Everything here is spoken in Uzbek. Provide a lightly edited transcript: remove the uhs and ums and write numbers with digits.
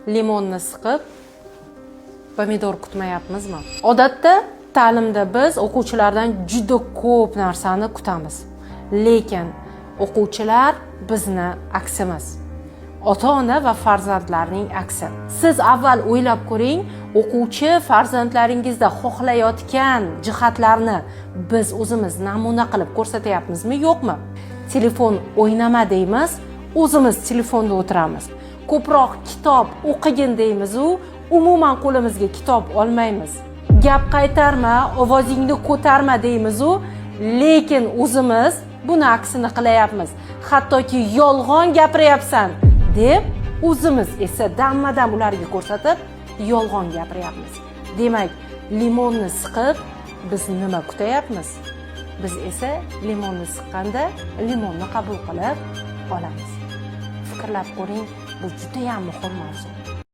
Limonni siqib, pomidor kutmayapmizmi? Odatda ta'limda biz o'quvchilardan juda ko'p narsani kutamiz. Lekin o'quvchilar bizni aksimiz. Ota-ona va farzandlarning aksi. Siz avval o'ylab ko'ring, o'quvchi farzandlaringizda xohlayotgan jihatlarni biz o'zimiz namuna qilib ko'rsatyapmizmi, yo'qmi? Telefon o'ynama deymiz, o'zimiz telefonda o'tiramiz. Ko'proq kitob o'qigin deymiz u umuman qo'limizga kitob olmaymiz. Gap qaytarma, ovozingni ko'tarma deymiz u, lekin o'zimiz buni aksini qilayapmiz. Hattoki yolg'on gapiryapsan deb o'zimiz esa damma-dam ularga ko'rsatib yolg'on gapiryapmiz. Demak, limonni siqib biz nima kutayapmiz? Biz esa limonni siqqanda limonni qabul qilib olamiz. Fikrlab ko'ring, bu juda ham muhim mavzu.